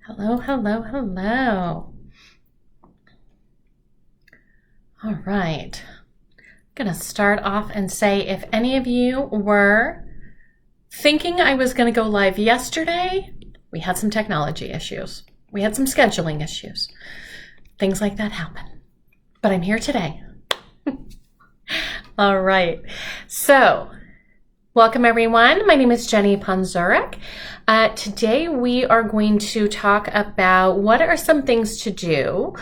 Hello, hello, hello. All right. I'm going to start off and say if any of you were thinking I was going to go live yesterday, we had some technology issues. We had some scheduling issues. Things like that happen. But I'm here today. All right. So, welcome everyone. My name is Jenny Ponzurek. Today we are going to talk about what are some things to do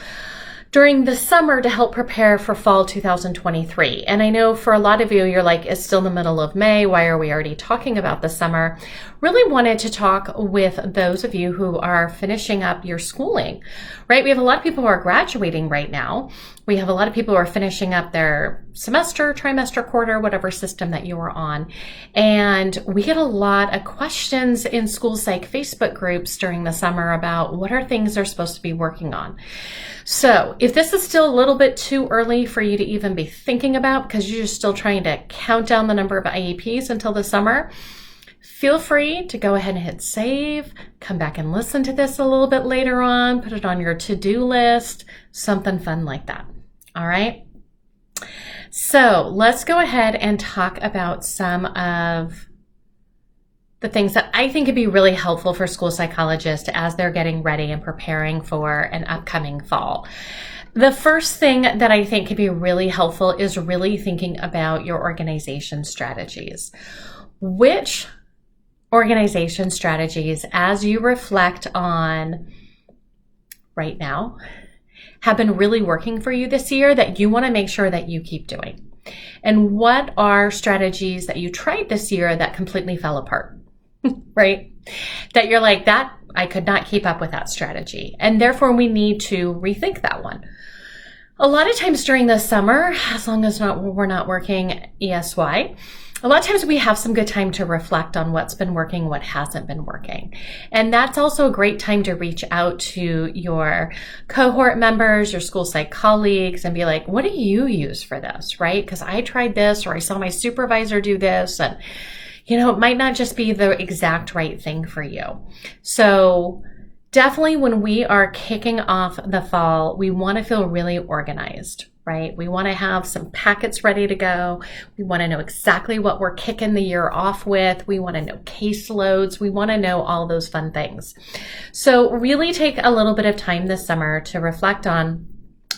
during the summer to help prepare for fall 2023. And I know for a lot of you, you're like, it's still the middle of May. Why are we already talking about the summer? Really wanted to talk with those of you who are finishing up your schooling, right? We have a lot of people who are graduating right now. We have a lot of people who are finishing up their semester, trimester, quarter, whatever system that you are on. And we get a lot of questions in school psych Facebook groups during the summer about what are things they're supposed to be working on. So if this is still a little bit too early for you to even be thinking about because you're still trying to count down the number of IEPs until the summer, feel free to go ahead and hit save, come back and listen to this a little bit later on, put it on your to-do list, something fun like that. All right. So let's go ahead and talk about some of the things that I think could be really helpful for school psychologists as they're getting ready and preparing for an upcoming fall. The first thing that I think could be really helpful is really thinking about your organization strategies. Which organization strategies, as you reflect on right now, have been really working for you this year that you want to make sure that you keep doing? And what are strategies that you tried this year that completely fell apart? Right? That you're like, that I could not keep up with that strategy. And therefore we need to rethink that one. A lot of times during the summer, as long as we're not working ESY, a lot of times we have some good time to reflect on what's been working, what hasn't been working. And that's also a great time to reach out to your cohort members, your school psych colleagues, and be like, what do you use for this, right? Because I tried this, or I saw my supervisor do this, and it might not just be the exact right thing for you. So definitely when we are kicking off the fall, we want to feel really organized, right? We want to have some packets ready to go. We want to know exactly what we're kicking the year off with. We want to know caseloads. We want to know all those fun things. So really take a little bit of time this summer to reflect on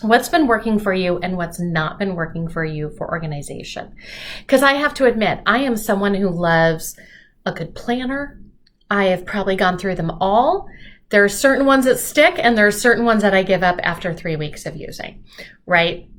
what's been working for you and what's not been working for you for organization. Because I have to admit, I am someone who loves a good planner. I have probably gone through them all. There are certain ones that stick and there are certain ones that I give up after 3 weeks of using, right?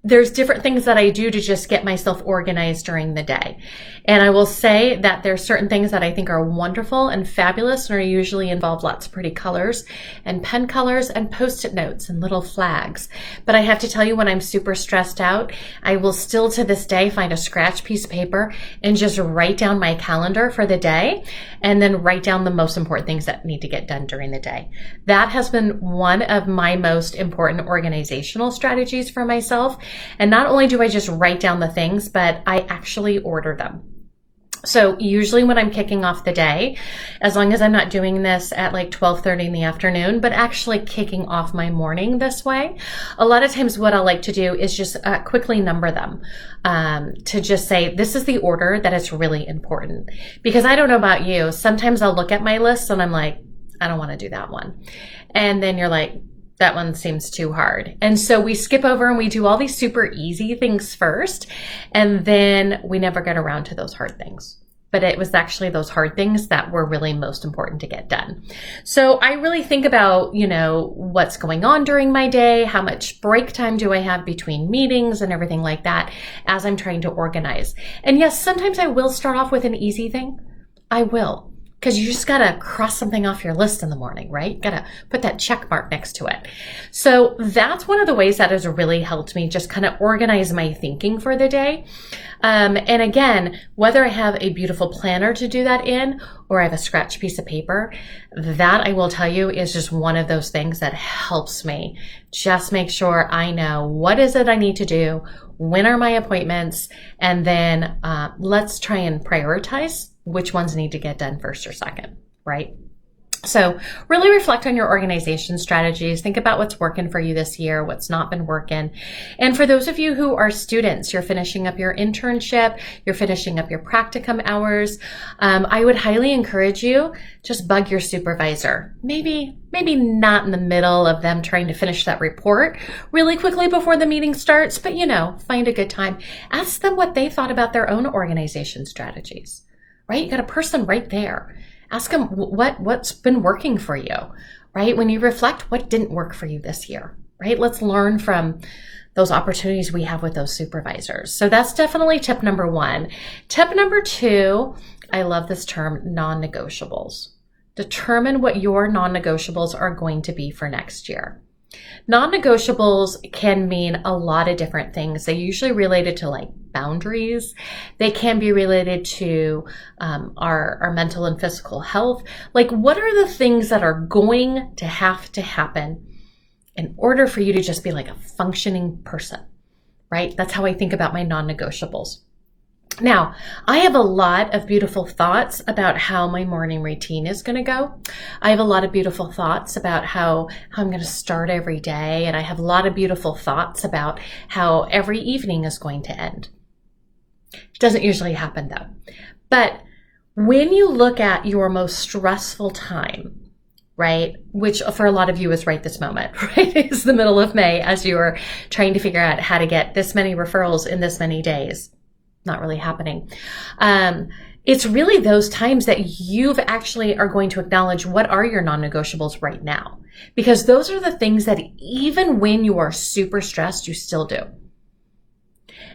There's different things that I do to just get myself organized during the day. And I will say that there's certain things that I think are wonderful and fabulous and are usually involve lots of pretty colors and pen colors and Post-it notes and little flags. But I have to tell you, when I'm super stressed out, I will still to this day find a scratch piece of paper and just write down my calendar for the day and then write down the most important things that need to get done during the day. That has been one of my most important organizational strategies for myself. And not only do I just write down the things, but I actually order them. So usually when I'm kicking off the day, as long as I'm not doing this at like 12:30 in the afternoon, but actually kicking off my morning this way, a lot of times what I like to do is just quickly number them to just say, this is the order that is really important. Because I don't know about you, sometimes I'll look at my list and I'm like, I don't want to do that one. And then you're like, that one seems too hard. And so we skip over and we do all these super easy things first, and then we never get around to those hard things. But it was actually those hard things that were really most important to get done. So I really think about, what's going on during my day, how much break time do I have between meetings and everything like that as I'm trying to organize. And yes, sometimes I will start off with an easy thing. I will. Because you just got to cross something off your list in the morning, right? Got to put that check mark next to it. So that's one of the ways that has really helped me just kind of organize my thinking for the day. And again, whether I have a beautiful planner to do that in or I have a scratch piece of paper, that I will tell you is just one of those things that helps me just make sure I know what is it I need to do, when are my appointments, and then let's try and prioritize which ones need to get done first or second, right? So really reflect on your organization strategies. Think about what's working for you this year, what's not been working. And for those of you who are students, you're finishing up your internship, you're finishing up your practicum hours, I would highly encourage you, just bug your supervisor. Maybe not in the middle of them trying to finish that report really quickly before the meeting starts, but find a good time. Ask them what they thought about their own organization strategies, right? You got a person right there. Ask them what's been working for you, right? When you reflect, what didn't work for you this year, right? Let's learn from those opportunities we have with those supervisors. So that's definitely tip number one. Tip number two, I love this term, non-negotiables. Determine what your non-negotiables are going to be for next year. Non-negotiables can mean a lot of different things. They're usually related to like boundaries. They can be related to our mental and physical health. Like, what are the things that are going to have to happen in order for you to just be like a functioning person, right? That's how I think about my non-negotiables. Now, I have a lot of beautiful thoughts about how my morning routine is going to go. I have a lot of beautiful thoughts about how I'm going to start every day. And I have a lot of beautiful thoughts about how every evening is going to end. It doesn't usually happen though. But when you look at your most stressful time, right, which for a lot of you is right this moment, right? It's the middle of May as you are trying to figure out how to get this many referrals in this many days. Not really happening. It's really those times that you've actually are going to acknowledge what are your non-negotiables right now, because those are the things that even when you are super stressed, you still do.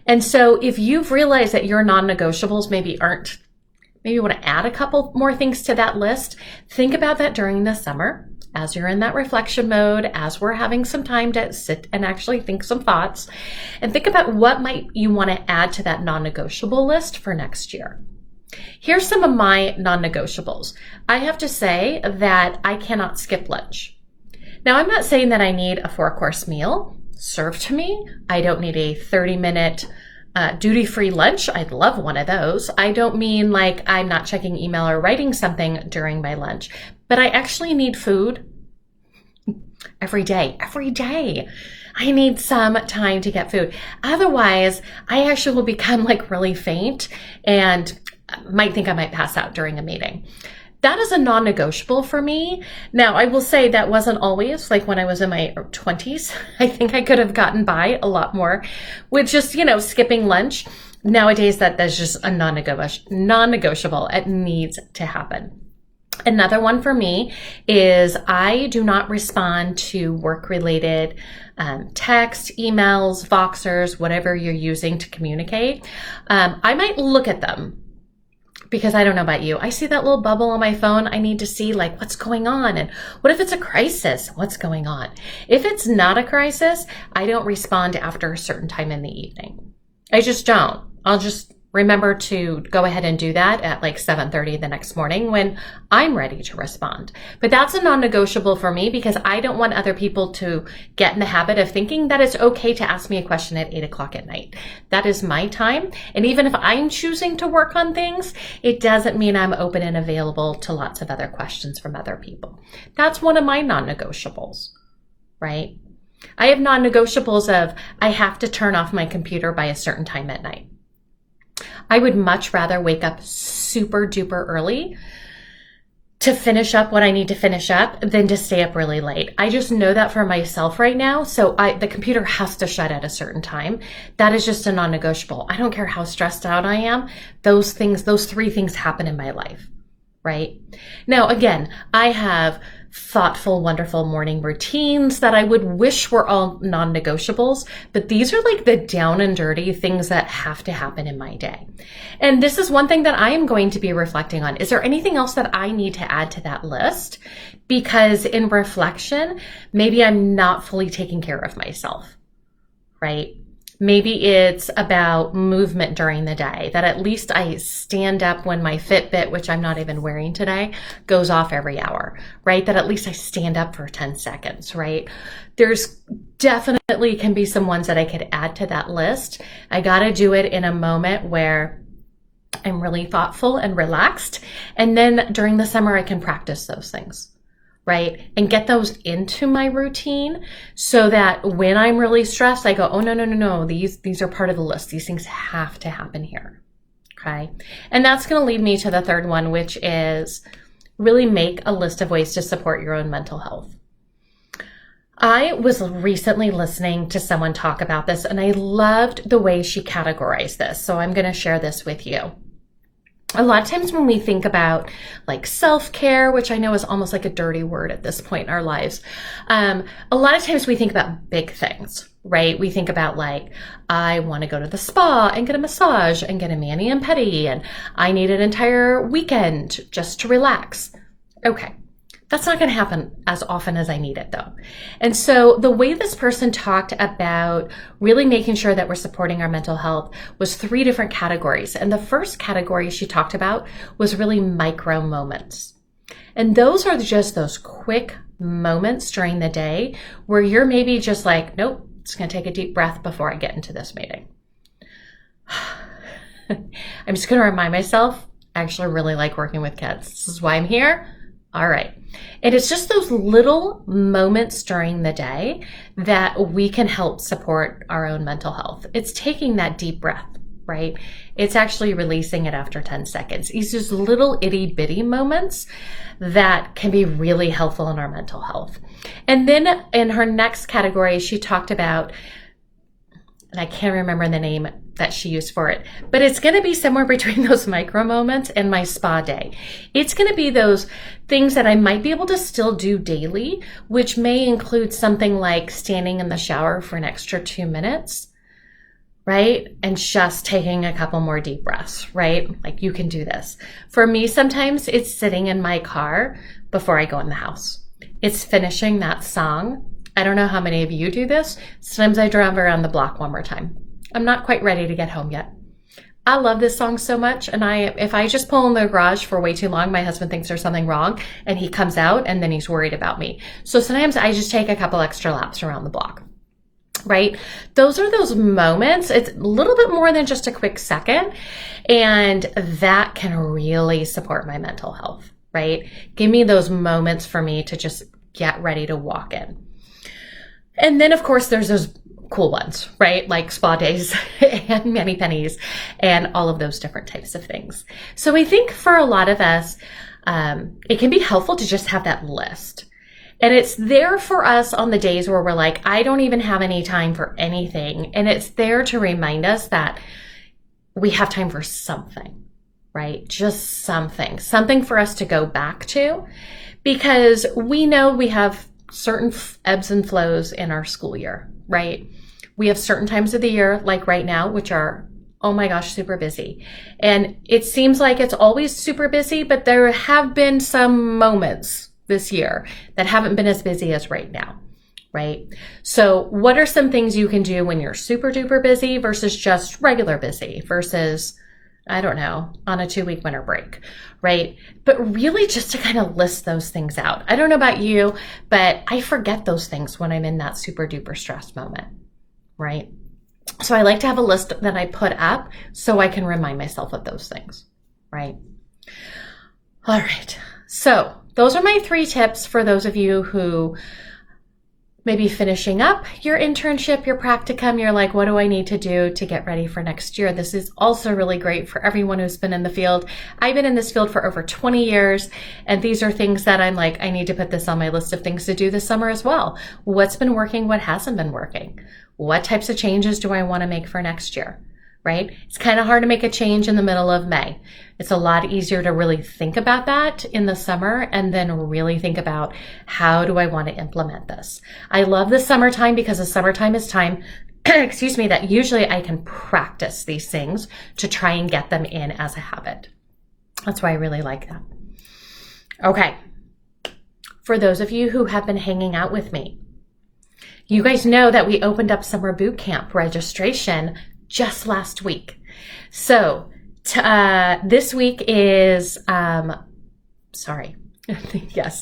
And so if you've realized that your non-negotiables maybe you want to add a couple more things to that list, think about that during the summer as you're in that reflection mode, as we're having some time to sit and actually think some thoughts, and think about what might you want to add to that non-negotiable list for next year. Here's some of my non-negotiables. I have to say that I cannot skip lunch. Now, I'm not saying that I need a 4-course meal served to me. I don't need a 30-minute duty-free lunch. I'd love one of those. I don't mean like I'm not checking email or writing something during my lunch, but I actually need food every day. I need some time to get food. Otherwise, I actually will become like really faint and might think I might pass out during a meeting. That is a non-negotiable for me. Now, I will say that wasn't always, like when I was in my 20s. I think I could have gotten by a lot more with just, skipping lunch. Nowadays, that's just a non-negotiable. It needs to happen. Another one for me is I do not respond to work-related text, emails, Voxers, whatever you're using to communicate. I might look at them because I don't know about you. I see that little bubble on my phone. I need to see like what's going on, and what if it's a crisis? What's going on? If it's not a crisis, I don't respond after a certain time in the evening. I just don't. I'll just remember to go ahead and do that at like 7:30 the next morning when I'm ready to respond. But that's a non-negotiable for me because I don't want other people to get in the habit of thinking that it's okay to ask me a question at 8 o'clock at night. That is my time. And even if I'm choosing to work on things, it doesn't mean I'm open and available to lots of other questions from other people. That's one of my non-negotiables, right? I have non-negotiables of I have to turn off my computer by a certain time at night. I would much rather wake up super duper early to finish up what I need to finish up than to stay up really late. I just know that for myself right now. So the computer has to shut at a certain time. That is just a non-negotiable. I don't care how stressed out I am. Those 3 things happen in my life, right? Now, again, I have thoughtful, wonderful morning routines that I would wish were all non-negotiables, but these are like the down and dirty things that have to happen in my day. And this is one thing that I am going to be reflecting on. Is there anything else that I need to add to that list? Because in reflection, maybe I'm not fully taking care of myself, right? Maybe it's about movement during the day, that at least I stand up when my Fitbit, which I'm not even wearing today, goes off every hour, right? That at least I stand up for 10 seconds, right? There's definitely can be some ones that I could add to that list. I got to do it in a moment where I'm really thoughtful and relaxed. And then during the summer, I can practice those things. right? And get those into my routine so that when I'm really stressed, I go, oh, no. These are part of the list. These things have to happen here. Okay. And that's going to lead me to the third one, which is really make a list of ways to support your own mental health. I was recently listening to someone talk about this, and I loved the way she categorized this. So I'm going to share this with you. A lot of times when we think about like self-care, which I know is almost like a dirty word at this point in our lives, a lot of times we think about big things, right? We think about like, I want to go to the spa and get a massage and get a mani and pedi, and I need an entire weekend just to relax. Okay. That's not going to happen as often as I need it though. And so the way this person talked about really making sure that we're supporting our mental health was 3 different categories. And the first category she talked about was really micro moments. And those are just those quick moments during the day where you're maybe just like, nope, it's going to take a deep breath before I get into this meeting. I'm just going to remind myself, I actually really like working with kids. This is why I'm here. All right. And it's just those little moments during the day that we can help support our own mental health. It's taking that deep breath, right? It's actually releasing it after 10 seconds. It's just little itty bitty moments that can be really helpful in our mental health. And then in her next category, she talked about, and I can't remember the name that she used for it, but it's going to be somewhere between those micro moments and my spa day. It's going to be those things that I might be able to still do daily, which may include something like standing in the shower for an extra 2 minutes, right? And just taking a couple more deep breaths, right? Like you can do this. For me, sometimes it's sitting in my car before I go in the house. It's finishing that song. I don't know how many of you do this. Sometimes I drive around the block one more time. I'm not quite ready to get home yet. I love this song so much. And if I just pull in the garage for way too long, my husband thinks there's something wrong and he comes out and then he's worried about me. So sometimes I just take a couple extra laps around the block, right? Those are those moments. It's a little bit more than just a quick second. And that can really support my mental health, right? Give me those moments for me to just get ready to walk in. And then of course there's those cool ones, right? Like spa days and mani pedis and all of those different types of things. So I think for a lot of us, it can be helpful to just have that list. And it's there for us on the days where we're like, I don't even have any time for anything. And it's there to remind us that we have time for something, right? Just something for us to go back to, because we know we have certain ebbs and flows in our school year, right? We have certain times of the year, like right now, which are, oh my gosh, super busy. And it seems like it's always super busy, but there have been some moments this year that haven't been as busy as right now, right? So what are some things you can do when you're super duper busy versus just regular busy versus, I don't know, on a 2-week winter break, right? But really just to kind of list those things out. I don't know about you, but I forget those things when I'm in that super duper stressed moment, right? So I like to have a list that I put up so I can remind myself of those things, right? All right. So those are my 3 tips for those of you who maybe finishing up your internship, your practicum, you're like, what do I need to do to get ready for next year? This is also really great for everyone who's been in the field. I've been in this field for over 20 years, and these are things that I'm like, I need to put this on my list of things to do this summer as well. What's been working? What hasn't been working? What types of changes do I want to make for next year? Right? It's kind of hard to make a change in the middle of May. It's a lot easier to really think about that in the summer and then really think about how do I want to implement this. I love the summertime because the summertime is time, excuse me, that usually I can practice these things to try and get them in as a habit. That's why I really like that. Okay. For those of you who have been hanging out with me, you guys know that we opened up summer boot camp registration just last week. So this week is,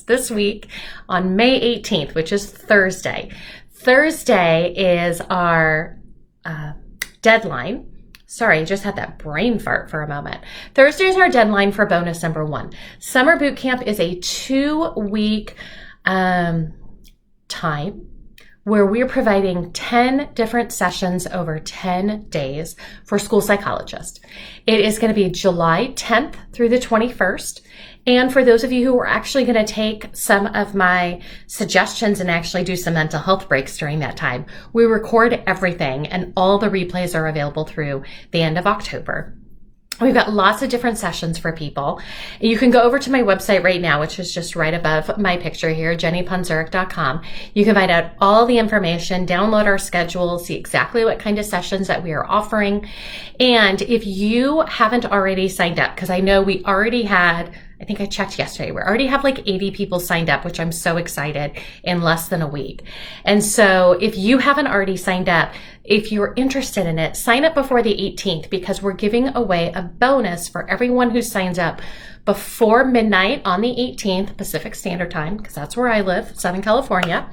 this week on May 18th, which is Thursday. Thursday is our deadline. Sorry, I just had that brain fart for a moment. Thursday is our deadline for bonus number 1. Summer boot camp is a 2-week time where we're providing 10 different sessions over 10 days for school psychologists. It is going to be July 10th through the 21st. And for those of you who are actually going to take some of my suggestions and actually do some mental health breaks during that time, we record everything and all the replays are available through the end of October. We've got lots of different sessions for people. You can go over to my website right now, which is just right above my picture here, jennypunzurek.com. You can find out all the information, download our schedule, see exactly what kind of sessions that we are offering. And if you haven't already signed up, because I know we already had, I think I checked yesterday, we already have like 80 people signed up, which I'm so excited, in less than a week. And so if you haven't already signed up, if you're interested in it, sign up before the 18th, because we're giving away a bonus for everyone who signs up before midnight on the 18th Pacific Standard Time, because that's where I live, Southern California.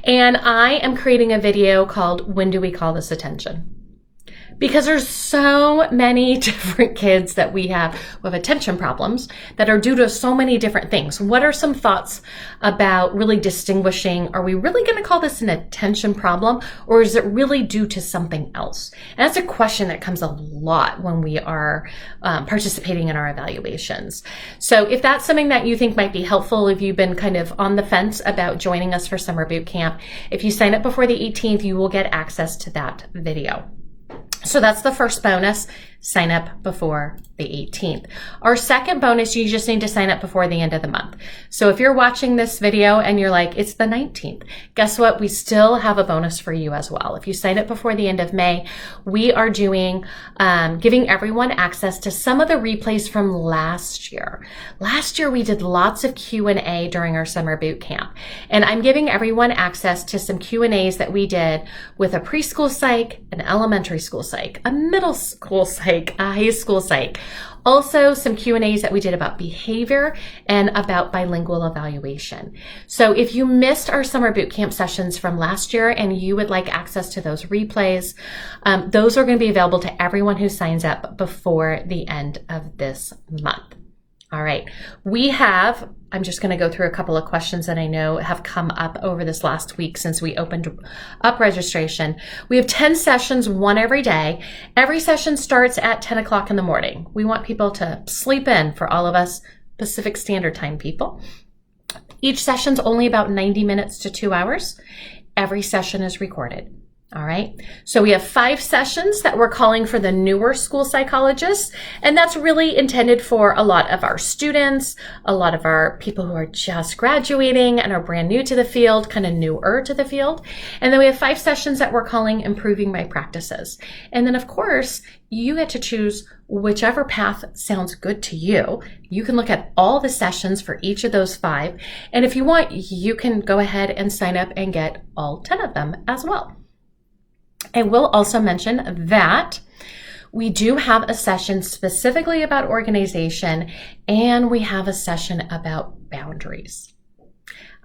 And I am creating a video called When Do We Call This Attention? Because there's so many different kids that we have with attention problems that are due to so many different things. What are some thoughts about really distinguishing, are we really going to call this an attention problem, or is it really due to something else? And that's a question that comes a lot when we are participating in our evaluations. So if that's something that you think might be helpful, if you've been kind of on the fence about joining us for summer boot camp, if you sign up before the 18th, you will get access to that video. So that's the first bonus, sign up before the 18th. Our second bonus, you just need to sign up before the end of the month. So if you're watching this video and you're like, it's the 19th, guess what? We still have a bonus for you as well. If you sign up before the end of May, we are doing, giving everyone access to some of the replays from last year. Last year, we did lots of Q&A during our summer boot camp. And I'm giving everyone access to some Q&As that we did with a preschool psych, an elementary school psych, a middle school psych, a high school psych. Also, some Q&As that we did about behavior and about bilingual evaluation. So if you missed our summer boot camp sessions from last year and you would like access to those replays, those are going to be available to everyone who signs up before the end of this month. All right, I'm just going to go through a couple of questions that I know have come up over this last week since we opened up registration. We have 10 sessions, one every day. Every session starts at 10 o'clock in the morning. We want people to sleep in, for all of us Pacific Standard Time people. Each session's only about 90 minutes to 2 hours. Every session is recorded. All right. So we have 5 sessions that we're calling for the newer school psychologists. And that's really intended for a lot of our students, a lot of our people who are just graduating and are brand new to the field, kind of newer to the field. And then we have 5 sessions that we're calling Improving My Practices. And then of course, you get to choose whichever path sounds good to you. You can look at all the sessions for each of those 5. And if you want, you can go ahead and sign up and get all 10 of them as well. I will also mention that we do have a session specifically about organization, and we have a session about boundaries.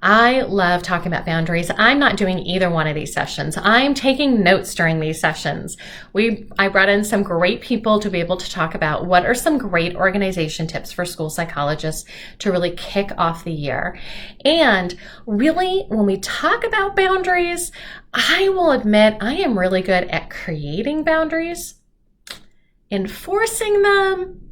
I love talking about boundaries. I'm not doing either one of these sessions. I'm taking notes during these sessions. I brought in some great people to be able to talk about what are some great organization tips for school psychologists to really kick off the year. And really, when we talk about boundaries, I will admit I am really good at creating boundaries. Enforcing them,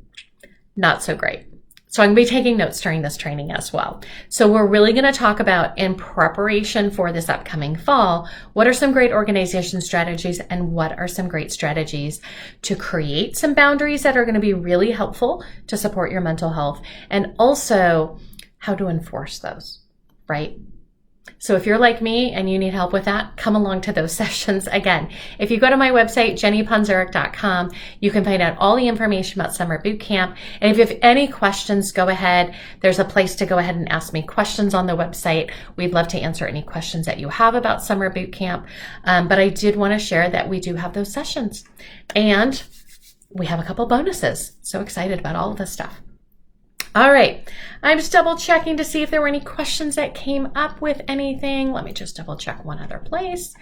not so great. So I'm going to be taking notes during this training as well. So we're really going to talk about, in preparation for this upcoming fall, what are some great organization strategies and what are some great strategies to create some boundaries that are going to be really helpful to support your mental health, and also how to enforce those, right? So if you're like me and you need help with that, come along to those sessions. Again, if you go to my website, jennypunzurek.com, you can find out all the information about summer boot camp. And if you have any questions, go ahead. There's a place to go ahead and ask me questions on the website. We'd love to answer any questions that you have about summer boot camp. But I did want to share that we do have those sessions. And we have a couple bonuses. So excited about all of this stuff. All right, I'm just double checking to see if there were any questions that came up with anything. Let me just double check one other place.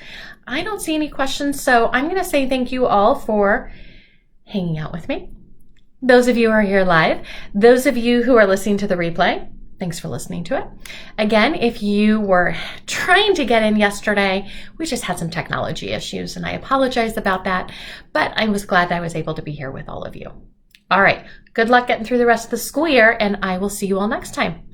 I don't see any questions, so I'm going to say thank you all for hanging out with me. Those of you who are here live, those of you who are listening to the replay, Thanks for listening to it. Again, if you were trying to get in yesterday, we just had some technology issues and I apologize about that, but I was glad I was able to be here with all of you. All right, good luck getting through the rest of the school year and I will see you all next time.